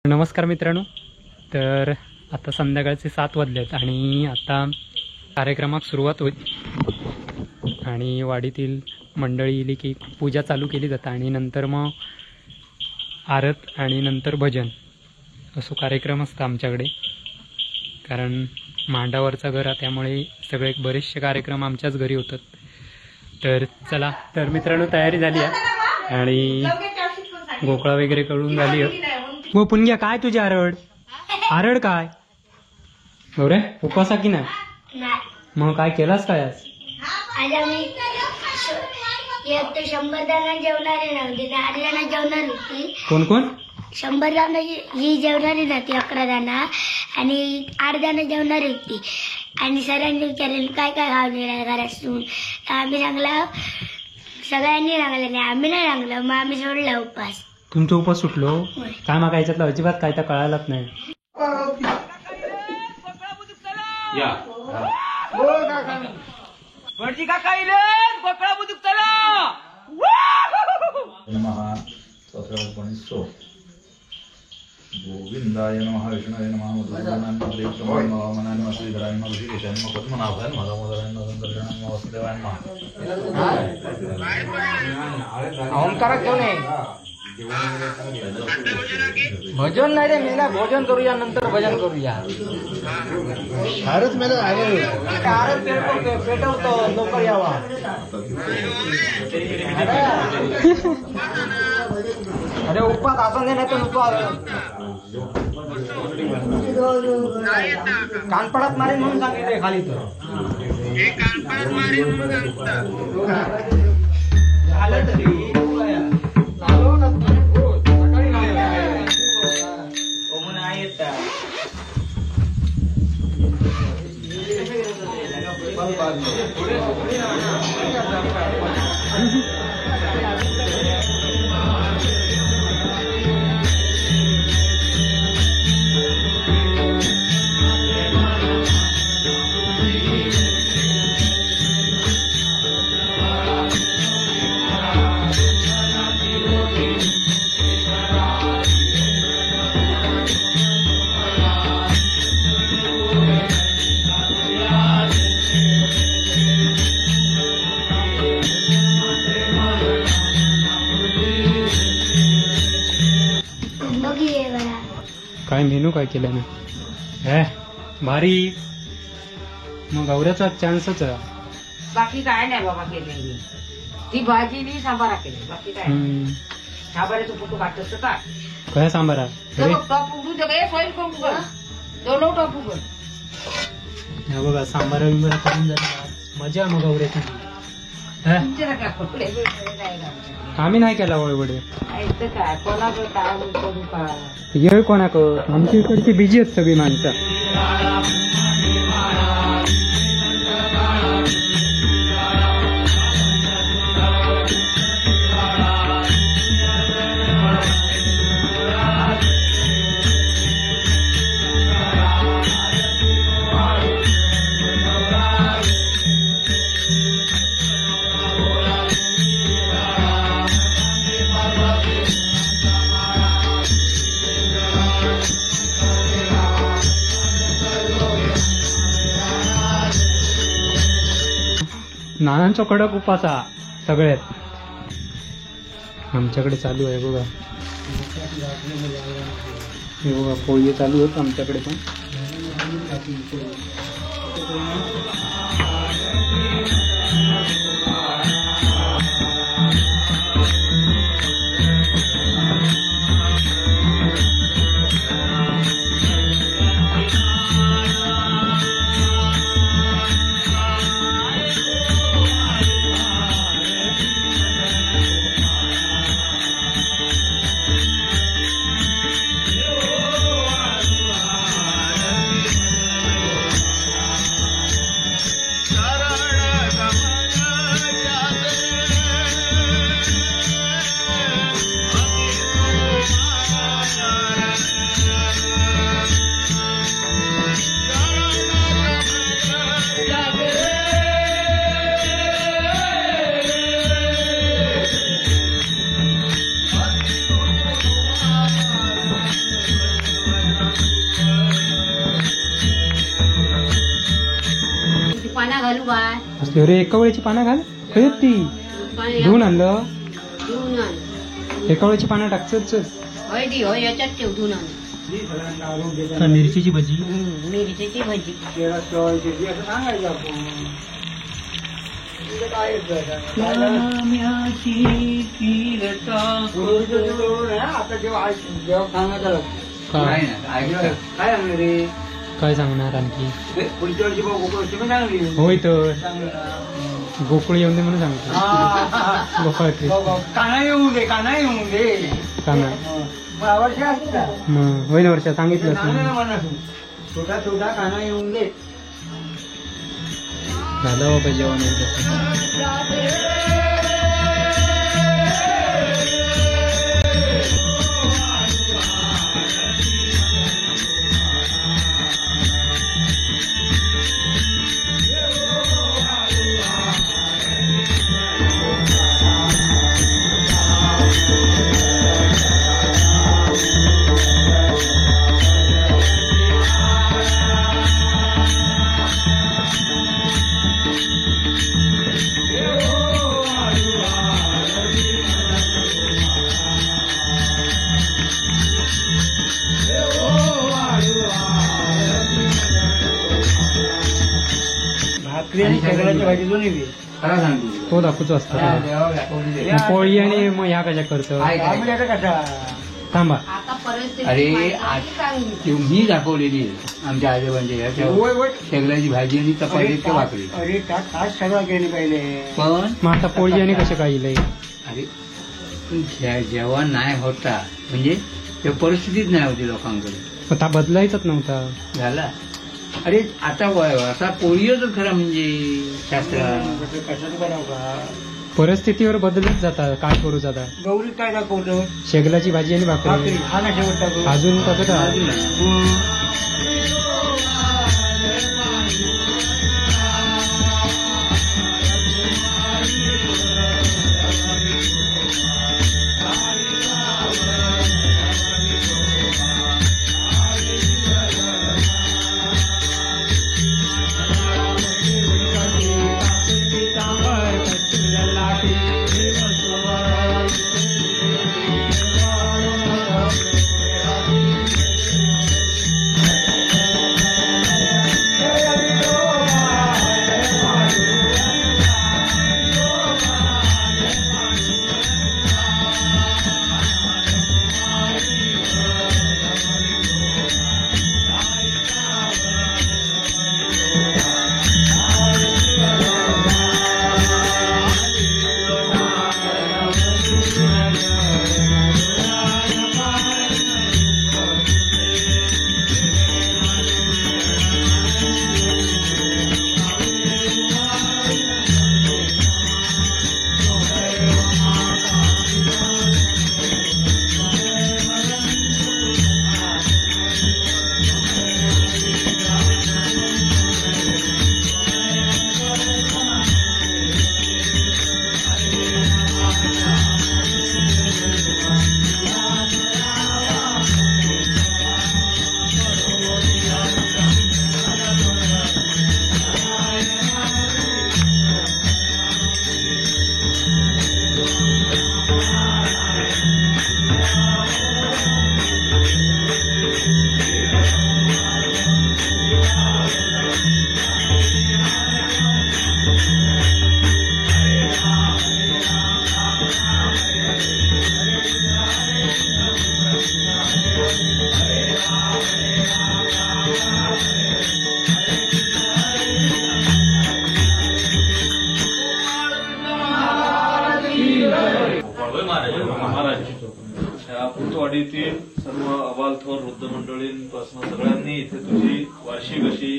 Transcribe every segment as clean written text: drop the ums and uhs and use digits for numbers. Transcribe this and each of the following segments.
नमस्कार मित्रांनो, तर आता संध्याकाळचे 7 वाजलेत आणि आता कार्यक्रमाक सुरुवात होईल आणि वाडीतील मंडळी येली की पूजा चालू केली जाते आणि नंतर मग आरत आणि नंतर भजन असो कार्यक्रम असतो आमच्याकडे. कारण मांडावरचा घर आहे त्यामुळे सगळे बरेचसे कार्यक्रम आमच्याच घरी होतात. तर चला, तर मित्रांनो तयारी झाली आहे आणि गोकळा वगैरे करून झाली आहे. मग पुण्या काय तुझी आरड आरड काय बरे उपवासा की नाही? मग काय केलास काय आज? आज आम्ही 100 जण जेवणारे नव्हते, 8 जण जेवणार होती. कोण कोण? 100 जण ही जेवणारी नव्हती, 11 जण आणि 8 जण जेवणारी होती. आणि सरांनी विचारले काय काय खाऊन घरातून. आम्ही सांगला, सगळ्यांनी सांगलं नाही, आम्ही नाही सांगलं. मग आम्ही सोडला उपवास. तुमचा उपवास सुटलो काय? मग याच्यातलं अजिबात काय तर कळायलाच नाही. गोविंदाय नमः विष्णवे नमः मधुसूदनाय नमः मनाय श्रीधराय नमः ऋषिकेशाय नमः पद्मनाभाय नमः दामोदराय नमः गंधर्वाय नमः वासुदेवाय नमः. ओंकार घेऊन ये. भजन नाही रे मेला, भोजन करूया नंतर भजन करूया. फारच मेला आरत पेटवतो लवकर यावा. अरे उपवास असं नाही तर नुसतो कानपडात मारेन म्हणून सांगितले खाली तर झालं तरी काय मेनू काय केलं ना भारी. मग गौऱ्याचा चान्सच आहे. बाकी काय नाही बाबा केलेली. ती भाजी नी सांबारा केली, बाकी काय सांबाराचं फोटो काढतोस का? काय सांबारा टॉप उघडून दे, सोईल करून कर, दोन टॉप उघड. हा बघा सांबारा बिंबारा करून झाला मजा. मग गौऱ्याची तुमच्यासारखा कपडे बिपडे नाही घालत. आम्ही नाही केला वळवडे. ऐकतं काय कोणाकडे काय करू का? येळ कोणाक आमच्या इकडची बिजी आहेत सगळी माणसं. नानांचा कडक उपासा सगळ्यात आमच्याकडे चालू आहे बघा. हे बघा पोळी चालू होत आमच्याकडे पण. असली अरे एका वेळेची पानं घाल खरी ती धुवून आणलं एका वेळेची पानं टाकच याच्यात ठेवून मिरचीची भजी मिरचीची भजी काय सांगणार आणखी पुढच्या वर्षी गोकुळ चांगली होय तर गोकुळ येऊन दे म्हणून सांगतो गोपाळ काना येऊ दे काना होय ना वर्षा सांगितलं छोटा छोटा काना येऊन दे झालं बाबा जेवण एकदा भाजी दोन्ही बी. खरं सांगतो तो दाखवतो असतो मग पोळी आणि मग ह्या कशा करतो थांबा आता परिस्थिती अरे माहिती चांगली. तुम्ही दाखवलेली आहे आमच्या आजोबांच्या ह्याच्या शेगलाची भाजी आणि चपाती ते भाकरी अरे तास सगळं केली पहिले पण मग आता पोळी आणि कशा काय येईल अरे पण जेव्हा नाही होता म्हणजे तेव्हा परिस्थितीच नाही होती लोकांकडे आता बदलायचाच नव्हता झाला अरे आता असा पोळीच खरा म्हणजे शास्त्रात कशाचं करावं का परिस्थितीवर बदलत जातात काय करू जाता गौरी काय दाखवलं शेगलाची भाजी आणि भाकरी हा ना शेवटचा अजून कसं काय पुतवाडीतील सर्व अबालथोर वृद्ध मंडळींपासून सगळ्यांनी इथे तुझी वार्षिक अशी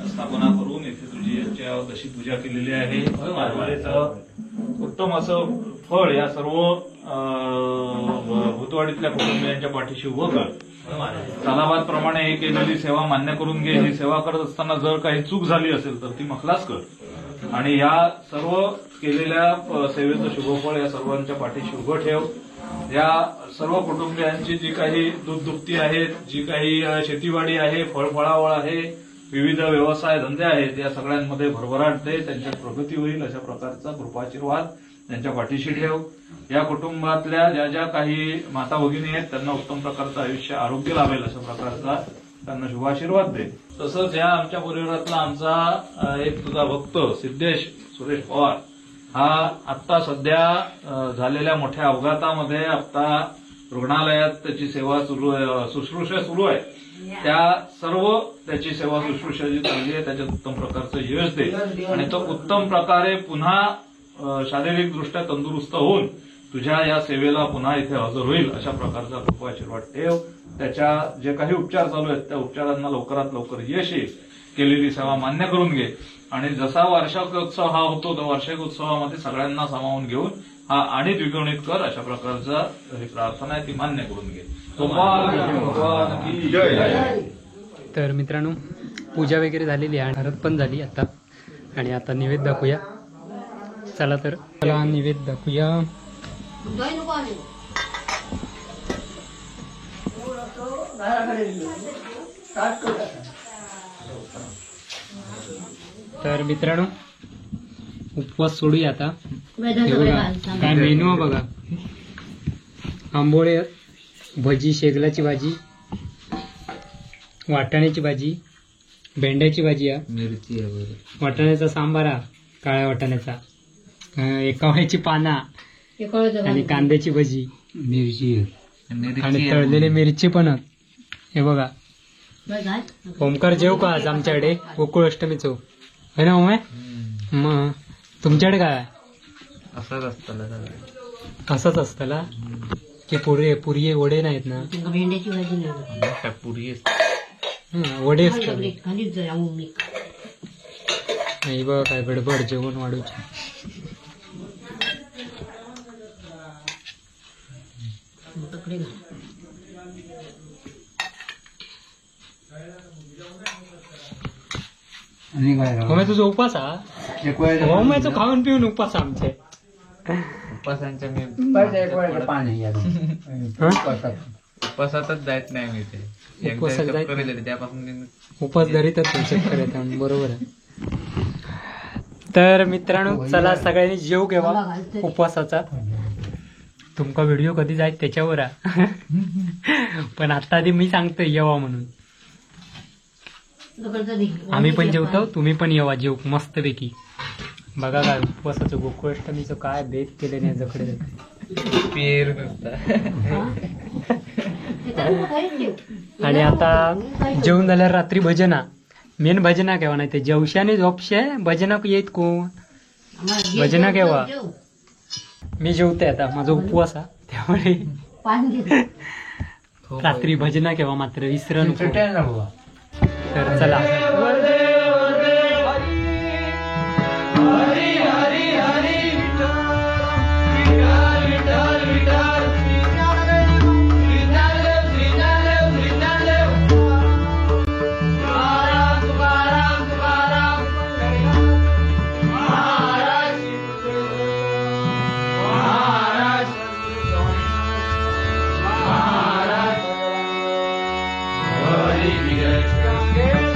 स्थापना करून इथे तुझी यांच्या अशी पूजा केलेली आहे. उत्तम असं फळ या सर्व भूतवाडीतल्या कुटुंबियांच्या पाठीशी उभं कर. तालाबादप्रमाणे ही केलेली सेवा मान्य करून घे. ही सेवा करत असताना जर काही चूक झाली असेल तर ती मखलास कर आणि या सर्व केलेल्या सेवेचं शुभफळ या सर्वांच्या पाठीशी उभं ठेव. या सर्व कुटुंबियांची जी काही दुखदुखती आहेत, जी काही शेतीवाडी आहे, फळफळावळ आहे, विविध व्यवसाय धंदे आहेत या सगळ्यांमध्ये भरभराट दे, त्यांच्यात प्रगती होईल अशा प्रकारचा कृपाशीर्वाद त्यांच्या पाठीशी ठेव. या कुटुंबातल्या ज्या ज्या काही माता भगिनी आहेत त्यांना उत्तम प्रकारचं आयुष्य आरोग्य लाभेल अशा प्रकारचा त्यांना शुभाशीर्वाद दे. तसंच या आमच्या परिवारातला आमचा एक तुझा भक्त सिद्धेश सुरेश पवार हा आत्ता सध्या झालेल्या मोठ्या अपघातामध्ये आता रुग्णालयात त्याची सेवा शुश्रूषा सुरू आहे. त्या सर्व त्याची सेवा शुश्रूषा जी चालली आहे त्याच्यात उत्तम प्रकारचं यश दे आणि तो उत्तम प्रकारे पुन्हा शारीरिकदृष्ट्या तंदुरुस्त होऊन तुझ्या या सेवेला पुन्हा इथे हजर होईल अशा प्रकारचा कृपाशीर्वाद ठेव. त्याच्या जे काही उपचार चालू आहेत त्या उपचारांना लवकरात लवकर यश येईल. केलेली सेवा मान्य करून घे आणि जसा वार्षिकोत्सव हा होतो त्या वार्षिकोत्सवामध्ये सगळ्यांना सामावून घेऊन हा आणि द्विगुणित कर अशा प्रकारचा ही प्रार्थना आहे ती मान्य करून घे. भगवान की जय. तर मित्रांनो पूजा वगैरे झालेली आहे, हळद पण झाली आता आणि आता निवेद दाखवूया. चला तर चला निवेद दाखवूया. तर मित्रांनो उपवास सोडूया आता. हे बघा काय मेनू आहे बघा. आंबोळे, भजी, शेगलाची भाजी, वाटाण्याची भाजी, भेंड्याची भाजी आहे, मिरची आहे, वाटाण्याचा सांबार आहे, काळ्या वाटाण्याचा, एकावळ्याची पाना आणि कांद्याची भजी, मिरची आणि तळलेली मिरची पण आहे. हे बघा. ओमकार जेव का आज आमच्याकडे गोकुळ अष्टमीचं है ना ओमे? मग तुमच्याकडे काय आहे? असंच असतं असंच असतं की पुरी वडे नाहीत ना? भेंड्याची भाजी नाही, पुरी वडे असतात. खालीच जाय मी नाही बघ काय बडबड जेवण वाढूची. पकडे आणि काय राव? ओमे तुझा उपास हा? एक वेळेला ओमेचं खाऊन पिऊन उपास आमचे. उपासांच्या मी एक वेळेला पाणी या. उपासातच जायत नाही मी ते. उपवासाला जायत चक्कर येते त्यापासून मी उपास धरीतच चक्कर येतात. बरोबर आहे. तर मित्रांनो चला सगळ्यांनी जेव घेवा उपवासाचा. तुमका व्हिडिओ कधी जायत त्याच्यावर आहे. पण आता आधी मी सांगतो येवा म्हणून. आम्ही पण जेवतो, तुम्ही पण येवा जेव मस्तपैकी. बघा काय उपवासाचं गोकुळाष्टमीचं काय बेत केले नाही जकडे पेर आणि आता जेवून झाल्यावर रात्री भजना मेन भजना केव्हा नाही ते जेवशाने झोपशे भजना येत कोण भजना केव्हा. मी जेवते आता माझा उपवास आहे त्यामुळे रात्री भजना केव्हा मात्र विसरू नको. तर चला Hare Krishna.